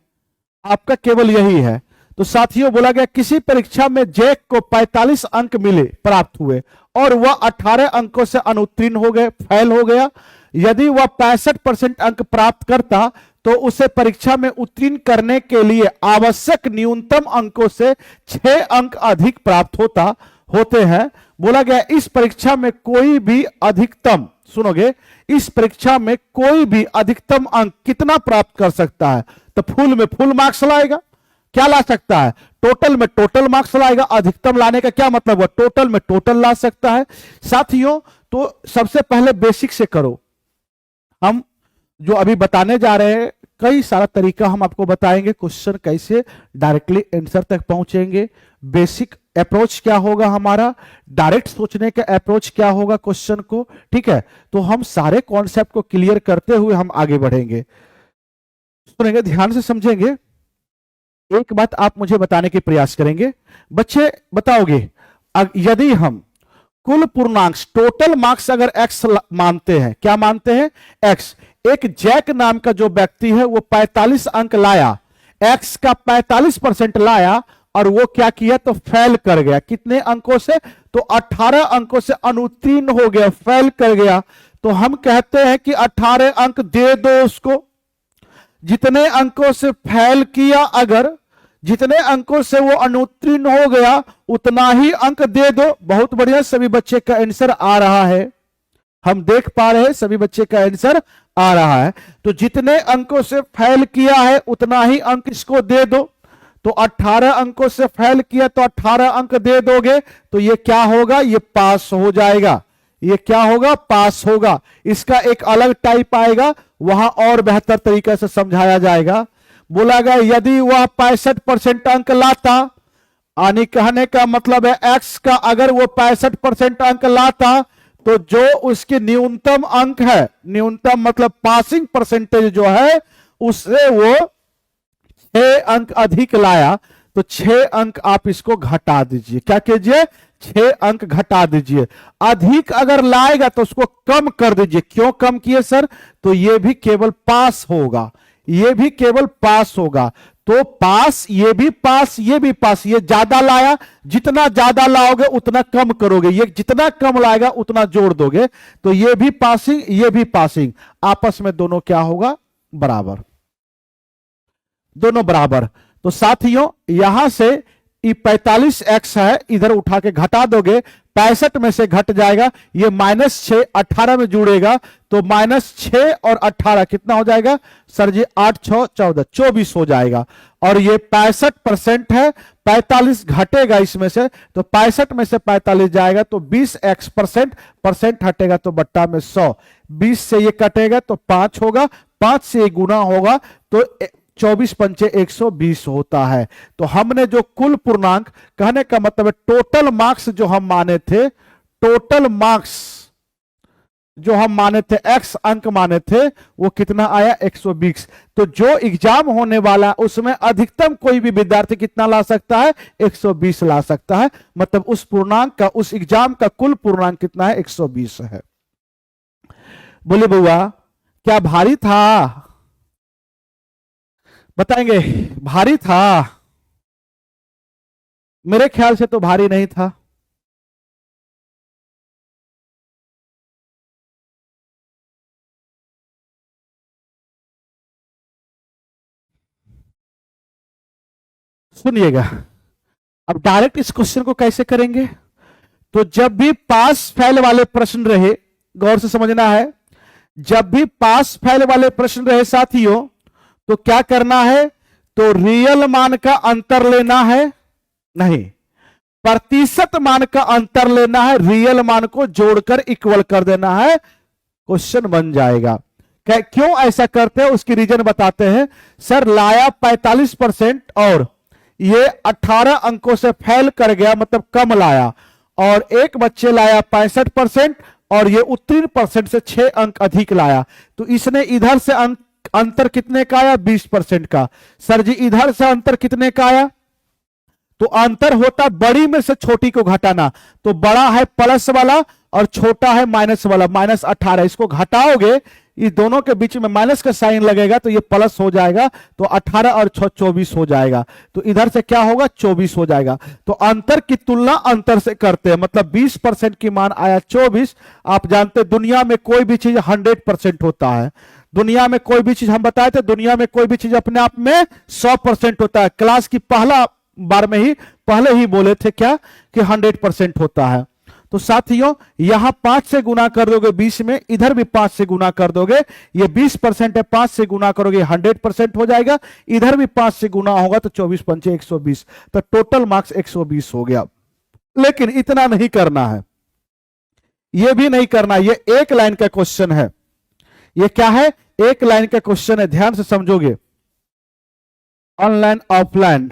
आपका केवल यही है। तो साथियों बोला गया किसी परीक्षा में जैक को 45 अंक मिले, प्राप्त हुए, और वह 18 अंकों से अनुत्तीर्ण हो गए, फेल हो गया। यदि वह 65% अंक प्राप्त करता तो उसे परीक्षा में उत्तीर्ण करने के लिए आवश्यक न्यूनतम अंकों से 6 अंक अधिक प्राप्त होते हैं। बोला गया इस परीक्षा में कोई भी अधिकतम, सुनोगे, इस परीक्षा में कोई भी अधिकतम अंक कितना प्राप्त कर सकता है, तो फुल में फुल मार्क्स लाएगा, क्या ला सकता है, टोटल में टोटल मार्क्स लाएगा। अधिकतम लाने का क्या मतलब हुआ, टोटल में टोटल ला सकता है। साथियों तो सबसे पहले बेसिक से करो, हम जो अभी बताने जा रहे हैं कई सारा तरीका हम आपको बताएंगे, क्वेश्चन कैसे डायरेक्टली आंसर तक पहुंचेंगे, बेसिक अप्रोच क्या होगा हमारा, डायरेक्ट सोचने का अप्रोच क्या होगा क्वेश्चन को, ठीक है। तो हम सारे कॉन्सेप्ट को क्लियर करते हुए हम आगे बढ़ेंगे, सुनेंगे, ध्यान से समझेंगे। एक बात आप मुझे बताने की प्रयास करेंगे, बच्चे बताओगे, यदि हम कुल पूर्णांक टोटल मार्क्स अगर x मानते हैं, क्या मानते हैं, x, एक जैक नाम का जो व्यक्ति है वो 45 अंक लाया, x का 45% लाया, और वो क्या किया, तो फेल कर गया, कितने अंकों से, तो 18 अंकों से अनुत्तीर्ण हो गया, फेल कर गया। तो हम कहते हैं कि 18 अंक दे दो उसको, जितने अंकों से फेल किया, अगर जितने अंकों से वो अनुत्तीर्ण हो गया उतना ही अंक दे दो। बहुत बढ़िया, सभी बच्चे का आंसर आ रहा है, हम देख पा रहे हैं सभी बच्चे का आंसर आ रहा है। तो जितने अंकों से फेल किया है उतना ही अंक इसको दे दो, तो 18 अंकों से फेल किया तो 18 अंक दे दोगे, तो ये क्या होगा, ये पास हो जाएगा, ये क्या होगा, पास होगा। इसका एक अलग टाइप आएगा, वहां और बेहतर तरीके से समझाया जाएगा। बोला गया यदि वह 65% अंक लाता, यानी कहने का मतलब है एक्स का अगर वो 65% अंक लाता, तो जो उसके न्यूनतम अंक है, न्यूनतम मतलब पासिंग परसेंटेज जो है, उससे वो 6 अंक अधिक लाया, तो 6 अंक आप इसको घटा दीजिए, क्या कीजिए, 6 अंक घटा दीजिए। अधिक अगर लाएगा तो उसको कम कर दीजिए, क्यों कम किए सर, तो ये भी केवल पास होगा, ये भी केवल पास होगा। तो पास, ये भी पास, ये भी पास, ये ज्यादा लाया, जितना ज्यादा लाओगे उतना कम करोगे, ये जितना कम लाएगा उतना जोड़ दोगे, तो ये भी पासिंग, ये भी पासिंग, आपस में दोनों क्या होगा, बराबर, दोनों बराबर। तो साथियों यहां से 45x है, इधर उठा के घटा दोगे, 65 में से घट जाएगा, ये -6 18 में जुड़ेगा, तो -6 और 18 कितना हो जाएगा सर जी, 8 6 14 24 हो जाएगा। और ये 65% है, 45 घटेगा इसमें से, तो 65 में से 45 जाएगा तो 20x परसेंट हटेगा तो बट्टा में 100, 20 से ये कटेगा तो 5 होगा, 5 से ये गुना होगा तो 24 पंचे 120 होता है। तो हमने जो कुल पूर्णांक, कहने का मतलब है टोटल मार्क्स जो हम माने थे, टोटल मार्क्स जो हम माने थे, x अंक माने थे, वो कितना आया 120। तो जो एग्जाम होने वाला उसमें अधिकतम कोई भी विद्यार्थी कितना ला सकता है, 120 ला सकता है, मतलब उस पूर्णांक का, उस एग्जाम का कुल पूर्णांक कितना है, 120 है। बोले बुआ क्या भारी था, बताएंगे, भारी था, मेरे ख्याल से तो भारी नहीं था। सुनिएगा, अब डायरेक्ट इस क्वेश्चन को कैसे करेंगे। तो जब भी पास फेल वाले प्रश्न रहे, गौर से समझना है, जब भी पास फेल वाले प्रश्न रहे साथियों, तो क्या करना है, तो रियल मान का अंतर लेना है, नहीं, प्रतिशत मान का अंतर लेना है, रियल मान को जोड़कर इक्वल कर देना है, क्वेश्चन बन जाएगा। क्यों ऐसा करते हैं उसकी रीजन बताते हैं। सर लाया 45% और ये 18 अंकों से फेल कर गया, मतलब कम लाया, और एक बच्चे लाया 65% और ये उत्तीर्ण परसेंट से 6 अंक अधिक लाया, तो इसने इधर से अंतर कितने का आया, 20% का। सर जी इधर से अंतर कितने का आया, तो अंतर होता बड़ी में से छोटी को घटाना, तो बड़ा है प्लस वाला और छोटा है माइनस वाला, -18, इसको घटाओगे, इस दोनों के बीच में माइनस का साइन लगेगा तो ये प्लस हो जाएगा, तो 18 और 6 24 हो जाएगा, तो इधर से क्या होगा, 24 हो जाएगा। तो अंतर की तुलना अंतर से करते हैं, मतलब 20% की मान आया 24। आप जानते दुनिया में कोई भी चीज 100% होता है, दुनिया में कोई भी चीज, हम बताए थे दुनिया में कोई भी चीज अपने आप में 100% होता है। क्लास की पहला बार में ही पहले ही बोले थे क्या, कि 100% होता है। तो साथियों यहां 5 से गुना कर दोगे 20 में, इधर भी 5 से गुना कर दोगे, ये 20% है, 5 से गुना करोगे 100% हो जाएगा, इधर भी 5 से गुना होगा तो 24 पंचे 120, तो टोटल मार्क्स 120 हो गया। लेकिन इतना नहीं करना है, ये भी नहीं करना, ये एक लाइन का क्वेश्चन है, ये क्या है, एक लाइन का क्वेश्चन है, ध्यान से समझोगे। ऑनलाइन ऑफलाइन,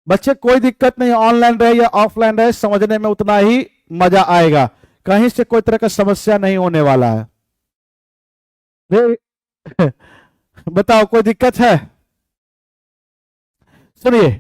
बच्चे कोई दिक्कत नहीं, ऑनलाइन रहे या ऑफलाइन रहे, समझने में उतना ही मजा आएगा, कहीं से कोई तरह का समस्या नहीं होने वाला है। बताओ कोई दिक्कत है। सुनिए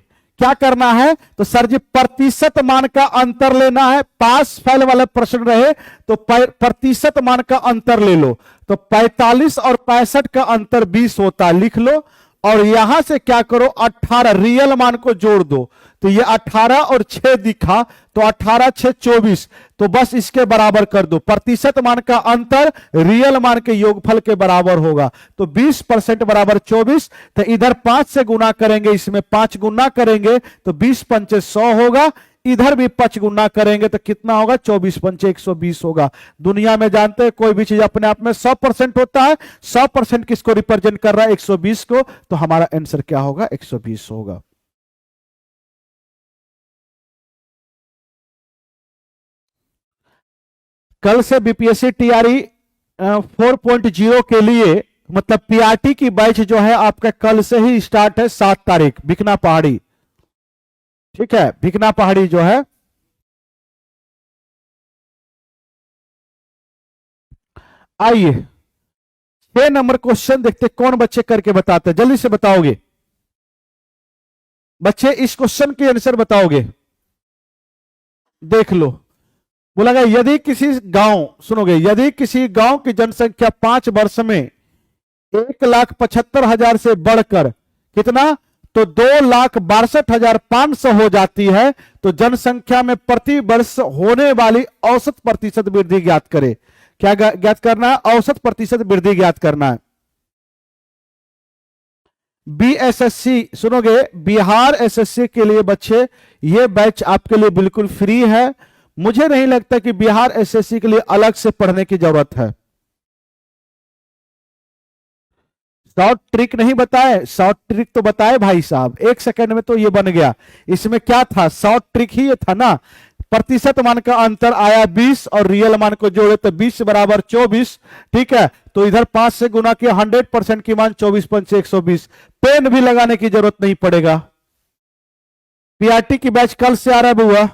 क्या करना है, तो सर जी प्रतिशत मान का अंतर लेना है, पास फेल वाला प्रश्न रहे तो प्रतिशत मान का अंतर ले लो, तो 45 और 65 का अंतर 20 होता है, लिख लो, और यहां से क्या करो, 18 रियल मान को जोड़ दो, तो ये 18 और 6 दिखा, तो 18 6 24, तो बस इसके बराबर कर दो, प्रतिशत मान का अंतर रियल मान के योगफल के बराबर होगा, तो 20% बराबर 24, तो इधर 5 से गुना करेंगे, इसमें 5 गुना करेंगे तो 20 पंचे 100 होगा, इधर भी 5 गुना करेंगे तो कितना होगा, 24 पंचे 120 होगा। दुनिया में जानते हैं कोई भी चीज अपने आप में 100% होता है, 100% किसको रिप्रेजेंट कर रहा है, 120 को, तो हमारा आंसर क्या होगा, 120 होगा। कल से बीपीएससी टीआरई 4.0 के लिए, मतलब पीआरटी की बैच जो है आपका कल से ही स्टार्ट है, 7 तारीख, भिकना पहाड़ी, ठीक है, भिकना पहाड़ी जो है। आइए 6 नंबर क्वेश्चन देखते कौन बच्चे करके बताते हैं, जल्दी से बताओगे बच्चे, इस क्वेश्चन के आंसर बताओगे, देख लो। बोला गया यदि किसी गांव, सुनोगे, यदि किसी गांव की जनसंख्या 5 वर्ष में 1,75,000 से बढ़कर कितना, तो 2,62,500 हो जाती है, तो जनसंख्या में प्रति वर्ष होने वाली औसत प्रतिशत वृद्धि ज्ञात करे। क्या ज्ञात करना है, औसत प्रतिशत वृद्धि ज्ञात करना है। बीएसएससी, सुनोगे, बिहार एसएससी के लिए बच्चे ये बैच आपके लिए बिल्कुल फ्री है, मुझे नहीं लगता कि बिहार एसएससी के लिए अलग से पढ़ने की जरूरत है। शॉर्ट ट्रिक नहीं बताए, शॉर्ट ट्रिक तो बताए भाई साहब, 1 सेकंड में तो ये बन गया। इसमें क्या था, शॉर्ट ट्रिक ही ये था ना, प्रतिशत मान का अंतर आया 20 और रियल मान को जोड़े तो 20 बराबर 24, ठीक है, तो इधर 5 से गुना किया, 100% की मान 24 पंचे 120, पेन भी लगाने की जरूरत नहीं पड़ेगा। पीआरटी की बैच कल से आरंभ हुआ,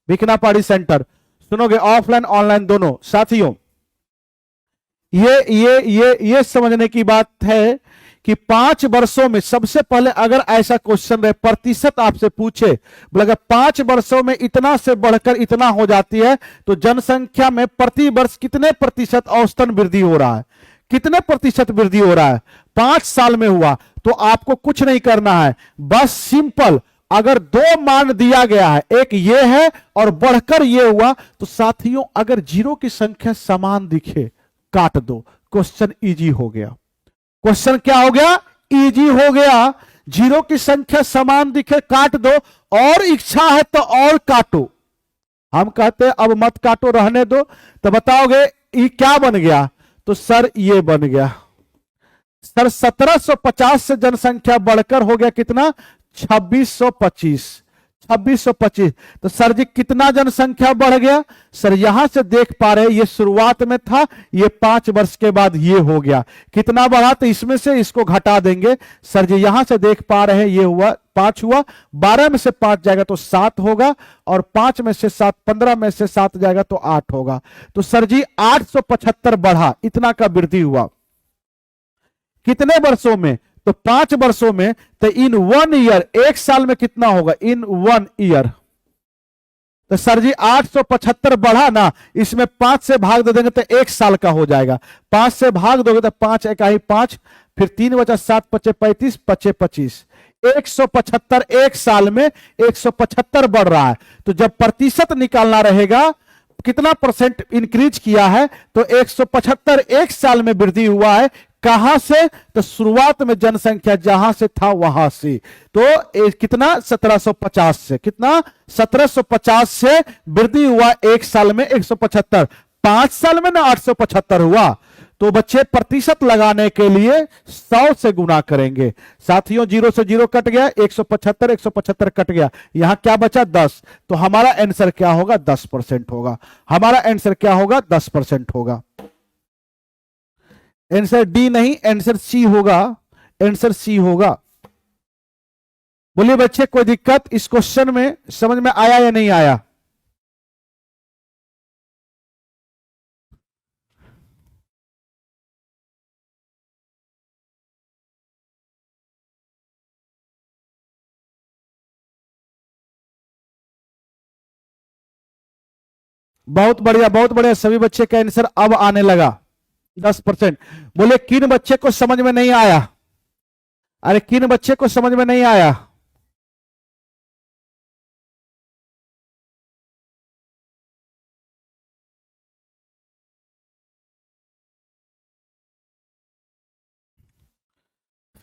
भिकना पहाड़ी सेंटर, सुनोगे, ऑफलाइन ऑनलाइन दोनों। साथियों ये समझने की बात है कि 5 वर्षों में, सबसे पहले अगर ऐसा क्वेश्चन रहे, प्रतिशत आपसे पूछे, बोले अगर 5 वर्षों में इतना से बढ़कर इतना हो जाती है, तो जनसंख्या में प्रति वर्ष कितने प्रतिशत औसतन वृद्धि हो रहा है, कितने प्रतिशत वृद्धि हो रहा है, 5 साल में हुआ। तो आपको कुछ नहीं करना है, बस सिंपल अगर दो मान दिया गया है, एक ये है और बढ़कर ये हुआ, तो साथियों अगर जीरो की संख्या समान दिखे काट दो, क्वेश्चन इजी हो गया। क्वेश्चन क्या हो गया? इजी हो गया। जीरो की संख्या समान दिखे काट दो, और इच्छा है तो और काटो। हम कहते हैं अब मत काटो, रहने दो, तो बताओगे ये क्या बन गया? तो सर ये बन गया सर 1750 से जनसंख्या बढ़कर हो गया कितना? 2625। 2625। तो सर जी कितना जनसंख्या बढ़ गया? सर यहां से देख पा रहे ये शुरुआत में था, ये 5 वर्ष के बाद ये हो गया। कितना बढ़ा? तो इसमें से इसको घटा देंगे। सर जी यहां से देख पा रहे हैं ये हुआ 5 हुआ, 12 में से 5 जाएगा तो 7 होगा, और 5 में से 7, 15 में से 7 जाएगा तो 8 होगा। तो सर जी 875 बढ़ा, इतना का वृद्धि हुआ। कितने वर्षों में? तो 5 वर्षों में। तो इन 1 ईयर, एक साल में कितना होगा? इन 1 ईयर। तो सर जी 875 बढ़ा ना, इसमें 5 से भाग दे देंगे तो 1 साल का हो जाएगा। 5 से भाग दोगे तो 5 इकाई 5, फिर 3 बचा 7 पचे 35, पचे 25। 175 एक साल में 175 बढ़ रहा है। तो जब प्रतिशत निकालना रहेगा कितना परसेंट इंक्रीज किया है, तो 175 एक साल में वृद्धि हुआ है। कहां से? तो शुरुआत में जनसंख्या जहां से था वहां से। तो कितना? 1750 से। कितना? 1750 से वृद्धि हुआ एक साल में 175। 5 साल में ना 875 हुआ। तो बच्चे प्रतिशत लगाने के लिए 100 से गुना करेंगे। साथियों 0 से 0 कट गया, 175 175 कट गया, यहां क्या बचा? 10। तो हमारा आंसर क्या होगा? 10% होगा। हमारा आंसर क्या होगा? 10% होगा। आंसर डी नहीं, आंसर सी होगा। आंसर सी होगा। बोलिए बच्चे कोई दिक्कत इस क्वेश्चन में? समझ में आया या नहीं आया? बहुत बढ़िया, बहुत बढ़िया। सभी बच्चे का आंसर अब आने लगा। 10%। बोले किन बच्चे को समझ में नहीं आया? अरे किन बच्चे को समझ में नहीं आया?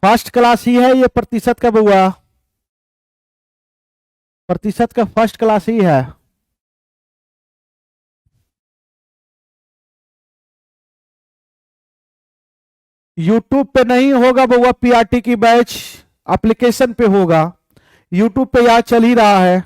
फर्स्ट क्लास ही है ये, प्रतिशत कब हुआ? प्रतिशत का फर्स्ट क्लास ही है। यूट्यूब पे नहीं होगा बउआ, पीआरटी की बैच एप्लीकेशन पे होगा। यूट्यूब पे यार चल ही रहा है।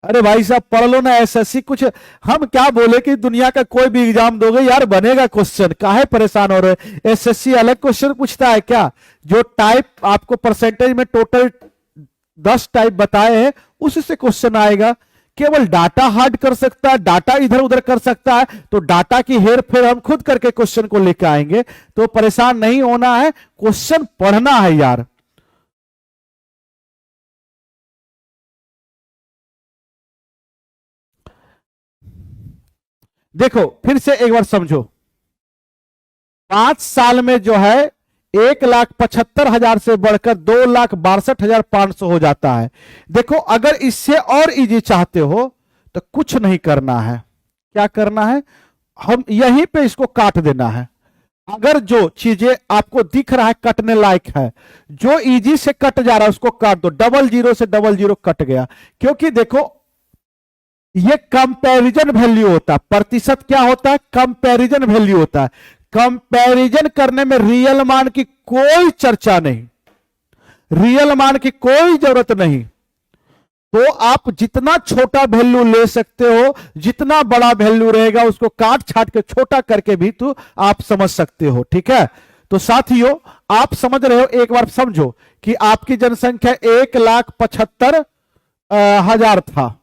अरे भाई साहब पढ़ लो ना एसएससी कुछ। हम क्या बोले कि दुनिया का कोई भी एग्जाम दोगे यार बनेगा क्वेश्चन, काहे परेशान हो रहे? एसएससी अलग क्वेश्चन पूछता है क्या? जो टाइप आपको परसेंटेज में टोटल 10 टाइप बताए हैं उसी से क्वेश्चन आएगा। केवल डाटा हार्ड कर सकता है, डाटा इधर उधर कर सकता है, तो डाटा की हेर फेर हम खुद करके क्वेश्चन को लेकर आएंगे। तो परेशान नहीं होना है, क्वेश्चन पढ़ना है यार। देखो फिर से एक बार समझो। 5 साल में जो है 1,75,000 से बढ़कर 2,62,500 हो जाता है। देखो अगर इससे और इजी चाहते हो तो कुछ नहीं करना है। क्या करना है? हम यहीं पे इसको काट देना है। अगर जो चीजें आपको दिख रहा है कटने लायक है, जो इजी से कट जा रहा है उसको काट दो। 00 से 00 कट गया, क्योंकि देखो ये कंपैरिजन वैल्यू होता है। प्रतिशत क्या होता है? कंपैरिजन वैल्यू होता है। कंपैरिजन करने में रियल मान की कोई चर्चा नहीं, रियल मान की कोई जरूरत नहीं। तो आप जितना छोटा वैल्यू ले सकते हो, जितना बड़ा वैल्यू रहेगा उसको काट छाट के छोटा करके भी तो आप समझ सकते हो। ठीक है, तो साथियों आप समझ रहे हो, एक बार समझो कि आपकी जनसंख्या 1,75,000 था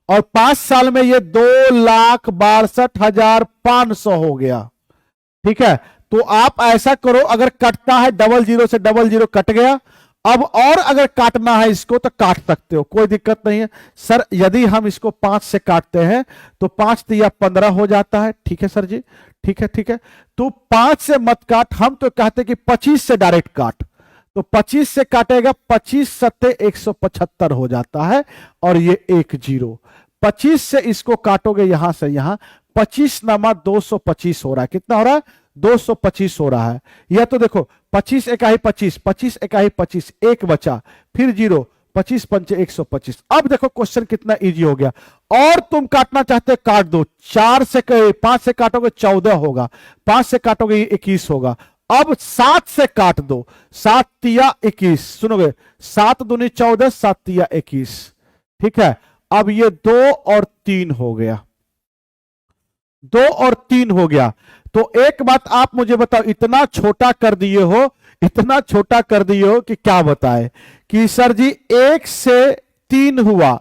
और 5 साल में ये 2,62,500 हो गया। ठीक है, तो आप ऐसा करो, अगर कटता है 00 से 00 कट गया, अब और अगर काटना है इसको तो काट सकते हो, कोई दिक्कत नहीं है। सर यदि हम इसको 5 से काटते हैं तो 5 तिया 15 हो जाता है। ठीक है सर जी, ठीक है ठीक है। तो 5 से मत काट, हम तो कहते कि 25 से डायरेक्ट काट। तो 25 से काटेगा, 25 सत्ते 175 हो जाता है और ये 1 0। 25 से इसको काटोगे यहां से यहां, 25 नमा 225 हो रहा है। कितना हो रहा है? 225 हो रहा है। यह तो देखो 25 इकाई 25, 25 इकाई 25, एक बचा, फिर 0, 25 पंचे 125। अब देखो क्वेश्चन कितना इजी हो गया। और तुम काटना चाहते हो काट दो। 4 से 5 से काटोगे 14 होगा, 5 से काटोगे 21 होगा। अब 7 से काट दो, 7 तिया 21, सुनोगे 7 दूनी 14, 7 तिया 21। ठीक है, अब ये 2 और 3 हो गया, 2 और 3 हो गया। तो एक बात आप मुझे बताओ, इतना छोटा कर दिए हो, इतना छोटा कर दिए हो कि क्या बताए कि सर जी 1 से 3 हुआ,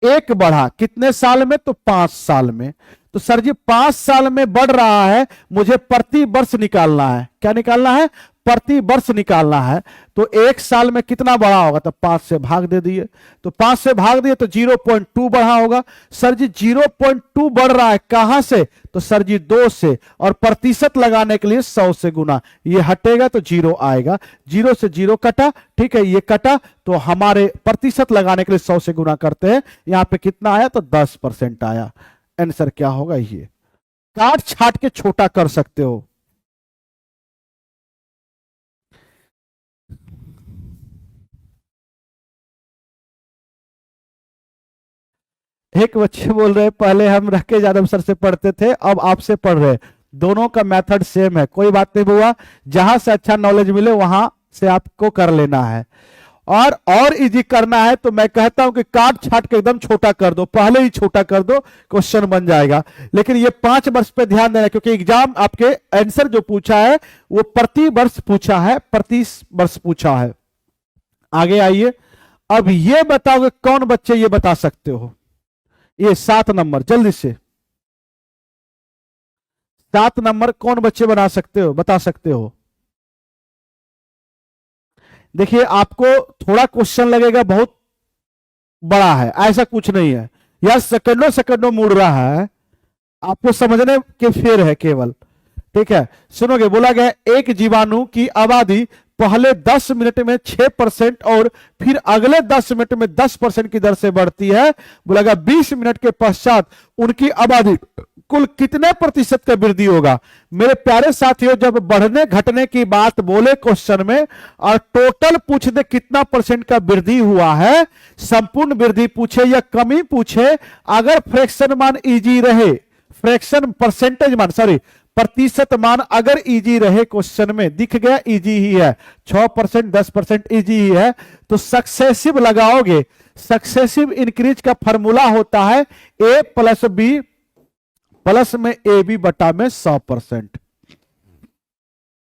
1 बढ़ा कितने साल में? तो 5 साल में। तो सर जी 5 साल में बढ़ रहा है, मुझे प्रति वर्ष निकालना है। क्या निकालना है? प्रति वर्ष निकालना है। तो 1 साल में कितना बढ़ा होगा? तो 5 से भाग दे दिए, तो 5 से भाग दिए तो 0.2 बढ़ा होगा। सर जी 0.2 बढ़ रहा है, कहां से? तो सर जी 2 से, और प्रतिशत लगाने के लिए 100 से गुना। ये हटेगा तो 0 आएगा, 0 से 0 कटा, ठीक है, ये कटा। तो हमारे प्रतिशत लगाने के लिए 100 से गुना करते हैं। यहां पे कितना आया? तो 10% आया। आंसर क्या होगा? ये काट छाट के छोटा कर सकते हो। एक बच्चे बोल रहे हैं पहले हम राकेश यादव सर से पढ़ते थे, अब आपसे पढ़ रहे हैं। दोनों का मेथड सेम है, कोई बात नहीं बुआ, जहां से अच्छा नॉलेज मिले वहां से आपको कर लेना है। और इजी करना है तो मैं कहता हूं कि काट छाट के एकदम छोटा कर दो, पहले ही छोटा कर दो, क्वेश्चन बन जाएगा। लेकिन ये 5 वर्ष पे ध्यान देना, क्योंकि एग्जाम आपके आंसर जो पूछा है वो प्रति वर्ष पूछा है, प्रति वर्ष पूछा है। आगे आइए, अब ये बताओगे कौन बच्चे ये बता सकते हो? ये 7 नंबर, जल्दी से 7 नंबर कौन बच्चे बना सकते हो, बता सकते हो? देखिए आपको थोड़ा क्वेश्चन लगेगा बहुत बड़ा है, ऐसा कुछ नहीं है, यह सेकंडों सेकंडों मुड़ रहा है, आपको समझने के फेर है केवल। ठीक है, सुनोगे, बोला गया एक जीवाणु की आबादी पहले 10 मिनट में 6% और फिर अगले 10 मिनट में 10% की दर से बढ़ती है। बोला गया 20 मिनट के पश्चात उनकी आबादी कुल कितने प्रतिशत का वृद्धि होगा? मेरे प्यारे साथियों, जब बढ़ने घटने की बात बोले क्वेश्चन में और टोटल पूछ दे कितना परसेंट का वृद्धि हुआ है, संपूर्ण वृद्धि पूछे या कमी पूछे, अगर फ्रैक्शन मान इजी रहे, फ्रैक्शन परसेंटेज मान, सॉरी प्रतिशत मान अगर इजी रहे, क्वेश्चन में दिख गया इजी ही है, 6% 10% इजी ही है, तो सक्सेसिव लगाओगे। सक्सेसिव इंक्रीज का फॉर्मूला होता है ए प्लस बी प्लस में ए बी बटा में 100%,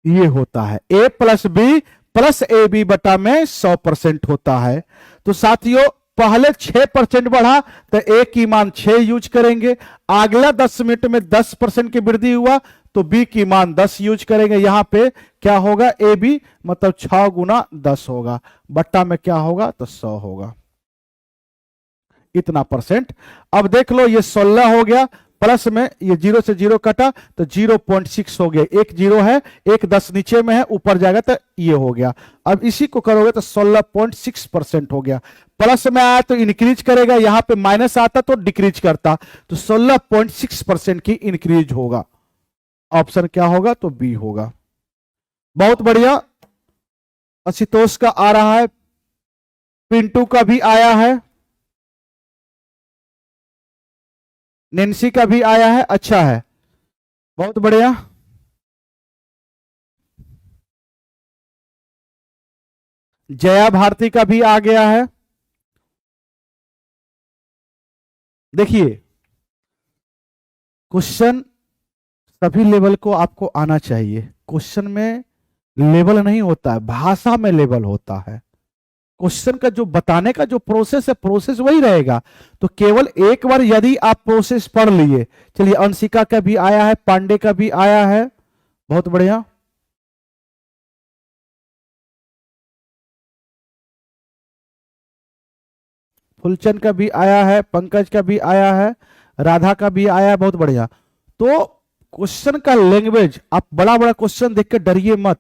ये होता है a plus b plus a b बटा में 100% होता है। तो साथियों पहले 6% बढ़ा तो ए की मान 6 यूज करेंगे, अगला 10 मिनट में 10% की वृद्धि हुआ तो बी की मान 10 यूज करेंगे। यहां पे क्या होगा? ए बी मतलब 6 गुना 10 होगा, बट्टा में क्या होगा? तो 100 होगा, इतना परसेंट। अब देख लो ये 16 हो गया, प्लस में ये 0 से 0 कटा तो 0.6 हो गया, एक 0 है, एक 10 नीचे में है, ऊपर जाएगा तो ये हो गया। अब इसी को करोगे तो 16.6% हो गया। प्लस में आया तो इंक्रीज करेगा, यहां पे माइनस आता तो डिक्रीज करता, तो 16.6% की इंक्रीज होगा। ऑप्शन क्या होगा? तो बी होगा। बहुत बढ़िया, आशुतोष का आ रहा है, पिंटू का भी आया है, नेंसी का भी आया है, अच्छा है, बहुत बढ़िया। जया भारती का भी आ गया है। देखिए क्वेश्चन सभी लेवल को आपको आना चाहिए, क्वेश्चन में लेवल नहीं होता है, भाषा में लेवल होता है। क्वेश्चन का जो बताने का जो प्रोसेस है, प्रोसेस वही रहेगा। तो केवल एक बार यदि आप प्रोसेस पढ़ लिए, चलिए अंशिका का भी आया है, पांडे का भी आया है, बहुत बढ़िया। फुलचंद का भी आया है, पंकज का भी आया है, राधा का भी आया है, बहुत बढ़िया। तो क्वेश्चन का लैंग्वेज, आप बड़ा बड़ा क्वेश्चन देख के डरिए मत,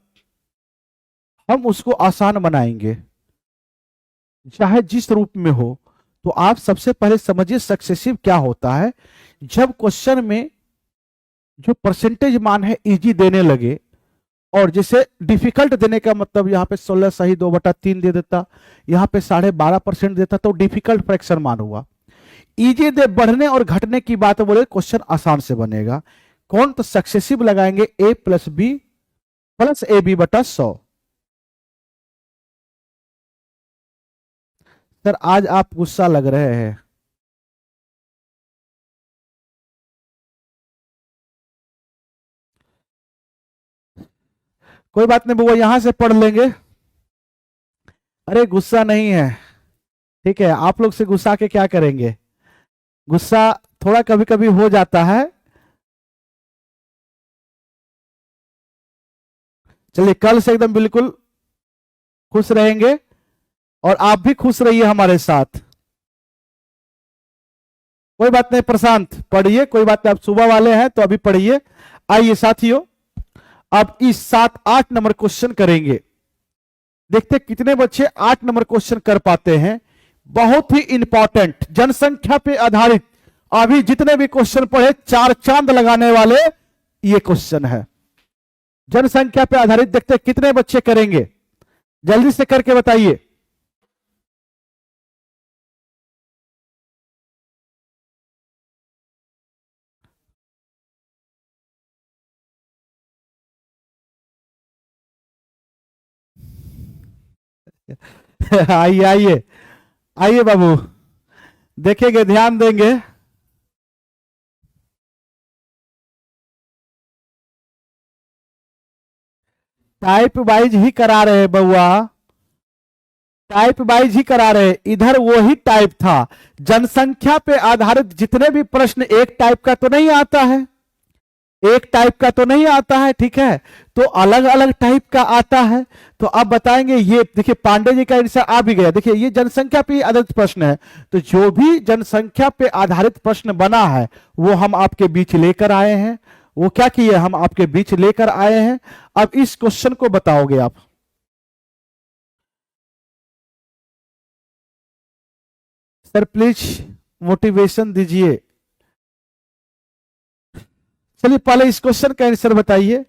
हम उसको आसान बनाएंगे चाहे जिस रूप में हो। तो आप सबसे पहले समझिए सक्सेसिव क्या होता है। जब क्वेश्चन में जो परसेंटेज मान है इजी देने लगे, और जैसे डिफिकल्ट देने का मतलब यहां पे 16 सही 2/3 दे देता, यहां पे 12.5% देता, तो डिफिकल्ट फ्रैक्शन मान हुआ। इजी दे बढ़ने और घटने की बात बोले, क्वेश्चन आसान से बनेगा। कौन? तो सक्सेसिव लगाएंगे a + b + ab/100। सर आज आप गुस्सा लग रहे हैं। कोई बात नहीं बुआ, यहां से पढ़ लेंगे। अरे गुस्सा नहीं है, ठीक है। आप लोग से गुस्सा के क्या करेंगे, गुस्सा थोड़ा कभी कभी हो जाता है। चलिए कल से एकदम बिल्कुल खुश रहेंगे, और आप भी खुश रहिए हमारे साथ। कोई बात नहीं प्रशांत, पढ़िए, कोई बात नहीं, आप सुबह वाले हैं तो अभी पढ़िए। आइए साथियों, अब इस 7-8 नंबर क्वेश्चन करेंगे। देखते कितने बच्चे 8 नंबर क्वेश्चन कर पाते हैं। बहुत ही इंपॉर्टेंट, जनसंख्या पे आधारित अभी जितने भी क्वेश्चन पढ़े 4 चांद लगाने वाले ये क्वेश्चन है। जनसंख्या पे आधारित देखते कितने बच्चे करेंगे, जल्दी से करके बताइए। आइए आइए आइए बाबू, देखेंगे, ध्यान देंगे। टाइप वाइज ही करा रहे बउआ, टाइप वाइज ही करा रहे। इधर वही टाइप था, जनसंख्या पे आधारित जितने भी प्रश्न, एक टाइप का तो नहीं आता है, एक टाइप का तो नहीं आता है, ठीक है, तो अलग अलग टाइप का आता है। तो अब बताएंगे। ये देखिए पांडे जी का आंसर आ भी गया। देखिए ये जनसंख्या पे आधारित प्रश्न है, तो जो भी जनसंख्या पे आधारित प्रश्न बना है वो हम आपके बीच लेकर आए हैं। वो क्या किए, हम आपके बीच लेकर आए हैं। अब इस क्वेश्चन को बताओगे आप। सर प्लीज मोटिवेशन दीजिए। चलिए पहले इस क्वेश्चन का आंसर बताइए।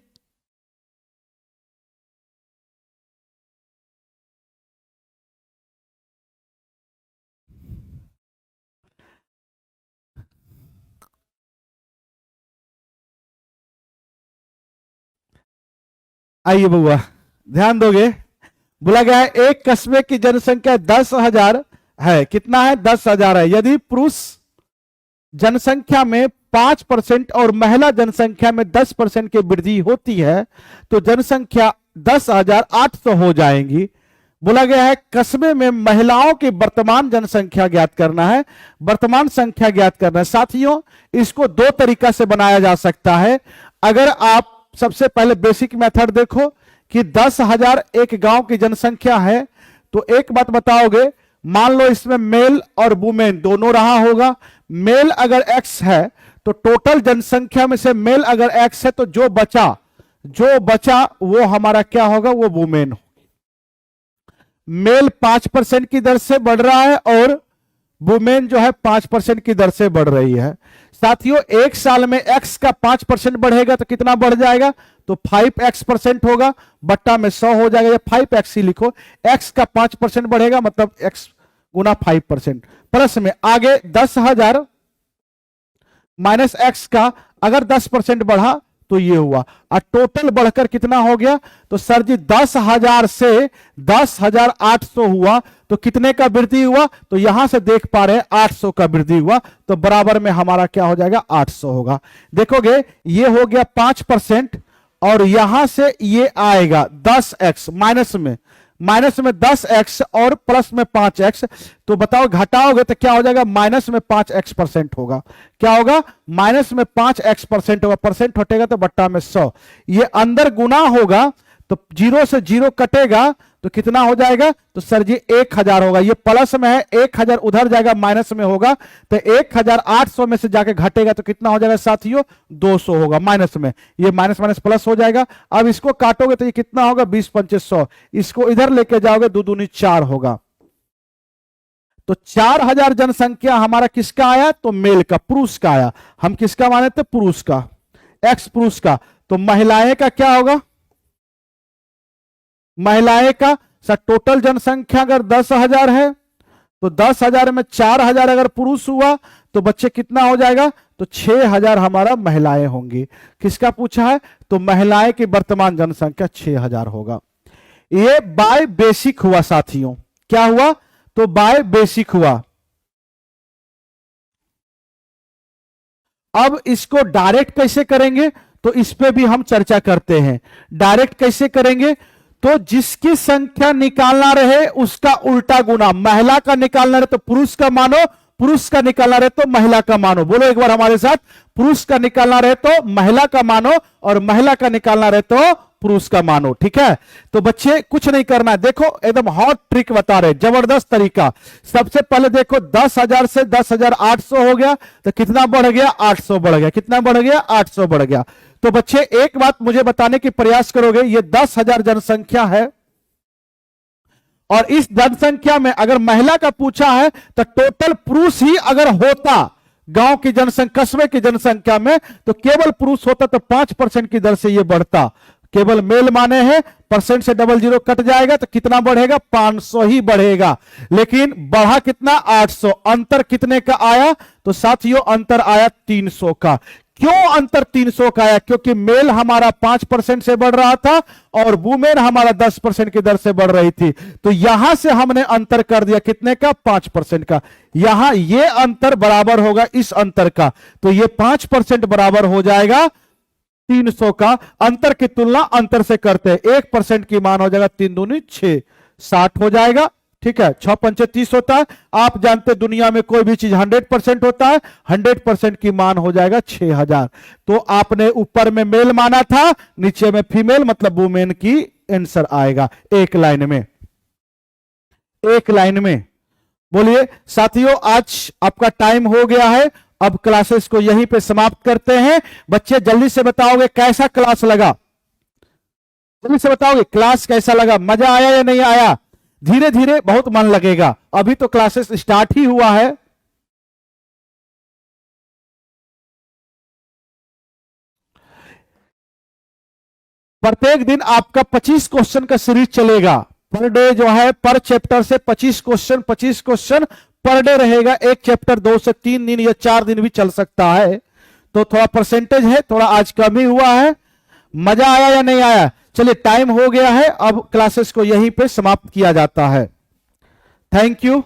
आइए बउआ, ध्यान दोगे। बोला गया है एक कस्बे की जनसंख्या 10,000 है। कितना है? 10,000 है। यदि पुरुष जनसंख्या में 5% और महिला जनसंख्या में 10% की वृद्धि होती है तो जनसंख्या 10,800 हो जाएंगी। बोला गया है कस्बे में महिलाओं की वर्तमान जनसंख्या ज्ञात करना है, वर्तमान संख्या ज्ञात करना है। साथियों इसको 2 तरीका से बनाया जा सकता है। अगर आप सबसे पहले बेसिक मेथड देखो कि 10,000 एक गांव की जनसंख्या है, तो एक बात बताओगे, मान लो इसमें मेल और वुमेन दोनों रहा होगा। मेल अगर x है तो टोटल जनसंख्या में से मेल अगर x है तो जो बचा वो हमारा क्या होगा, वो वुमेन होगी। मेल 5% की दर से बढ़ रहा है और वुमेन जो है 5% की दर से बढ़ रही है। साथियों एक साल में x का 5% बढ़ेगा तो कितना बढ़ जाएगा, तो 5x% होगा, बट्टा में 100 हो जाएगा, या 5x ही लिखो। x का 5% बढ़ेगा मतलब x गुना 5%। प्लस में आगे 10,000 माइनस x का अगर 10% बढ़ा तो ये हुआ, और टोटल बढ़कर कितना हो गया, तो सर जी 10,000 से 10,800 हुआ, तो कितने का वृद्धि हुआ, तो यहां से देख पा रहे हैं 800 का वृद्धि हुआ, तो बराबर में हमारा क्या हो जाएगा, 800 होगा। देखोगे ये हो गया 5%, और यहां से ये आएगा 10x, माइनस में 10x और प्लस में 5x, तो बताओ घटाओगे तो क्या हो जाएगा, माइनस में 5x% होगा। क्या होगा, माइनस में 5x% होगा, परसेंट हटेगा तो बट्टा में 100। ये अंदर गुना होगा तो 0 से 0 कटेगा, तो कितना हो जाएगा? तो सर जी 1000 होगा। ये प्लस में है, 1000 उधर जाएगा माइनस में होगा, तो 1800 में से जाके घटेगा तो कितना हो जाएगा साथियों? 200 होगा माइनस में। ये माइनस माइनस प्लस हो जाएगा। अब इसको काटोगे तो ये कितना होगा? 20 पंचे 100। इसको इधर लेके जाओगे, 2 दूनी 4 होगा। तो 4000 जनसंख्या हमारा किसका आया? तो मेल का, पुरुष का आया। हम किसका माने थे? पुरुष का, एक्स पुरुष का। तो महिलाएं का क्या होगा? महिलाएं का सर टोटल जनसंख्या अगर 10,000 है तो 10,000 में 4,000 अगर पुरुष हुआ तो बच्चे कितना हो जाएगा? तो 6,000 हमारा महिलाएं होंगी। किसका पूछा है? तो महिलाएं की वर्तमान जनसंख्या 6,000 होगा। ये बाय बेसिक हुआ साथियों। क्या हुआ? तो बाय बेसिक हुआ। अब इसको डायरेक्ट कैसे करेंगे? तो इस पे भी हम चर्चा करते हैं। डायरेक्ट कैसे करेंगे? तो जिसकी संख्या निकालना रहे उसका उल्टा गुना। महिला का निकालना रहे तो पुरुष का मानो, पुरुष का निकालना रहे तो महिला का मानो। बोलो एक बार हमारे साथ, पुरुष का निकालना रहे तो महिला का मानो और महिला का निकालना रहे तो पुरुष का मानो। ठीक है? तो बच्चे कुछ नहीं करना है, देखो एकदम हॉट ट्रिक बता रहे, जबरदस्त तरीका। सबसे पहले देखो 10,000 से 10,800 हो गया तो कितना बढ़ गया? 800 बढ़ गया। कितना बढ़ गया? 800 बढ़ गया। तो बच्चे एक बात मुझे बताने की प्रयास करोगे, ये 10,000 जनसंख्या है और इस जनसंख्या में अगर महिला का पूछा है तो टोटल पुरुष ही अगर होता गांव की जनसंख्या, कस्बे की जनसंख्या में, तो केवल पुरुष होता तो 5% की दर से ये बढ़ता। केवल मेल माने हैं, परसेंट से 00 कट जाएगा तो कितना बढ़ेगा? 500 ही बढ़ेगा। लेकिन बढ़ा कितना? 800। अंतर कितने का आया? तो साथियों अंतर आया 300 का। क्यों अंतर 300 का आया? क्योंकि मेल हमारा 5% से बढ़ रहा था और वुमेन हमारा 10% की दर से बढ़ रही थी। तो यहां से हमने अंतर कर दिया कितने का? 5% का। यहां ये अंतर बराबर होगा इस अंतर का, तो ये 5% बराबर हो जाएगा 300 का। अंतर की तुलना अंतर से करते हैं, 1% की मान हो जाएगा 3 दूनी 6, 60 हो जाएगा। ठीक है? 6 पंचे 30 होता है। आप जानते दुनिया में कोई भी चीज 100% होता है, 100% की मान हो जाएगा 6,000। तो आपने ऊपर में मेल माना था, नीचे में फीमेल मतलब वुमेन की आंसर आएगा एक लाइन में, एक लाइन में। बोलिए साथियों, आज आपका टाइम हो गया है, अब क्लासेस को यहीं पे समाप्त करते हैं। बच्चे जल्दी से बताओगे कैसा क्लास लगा? जल्दी से बताओगे क्लास कैसा लगा? मजा आया या नहीं आया? धीरे धीरे बहुत मन लगेगा, अभी तो क्लासेस स्टार्ट ही हुआ है। प्रत्येक दिन आपका 25 क्वेश्चन का सीरीज चलेगा। पर डे जो है पर चैप्टर से 25 क्वेश्चन पर डे रहेगा। एक चैप्टर 2 से 3 दिन या 4 दिन भी चल सकता है। तो थोड़ा परसेंटेज है, थोड़ा आज कम ही हुआ है। मजा आया या नहीं आया? चलिए टाइम हो गया है, अब क्लासेस को यहीं पे समाप्त किया जाता है। Thank you.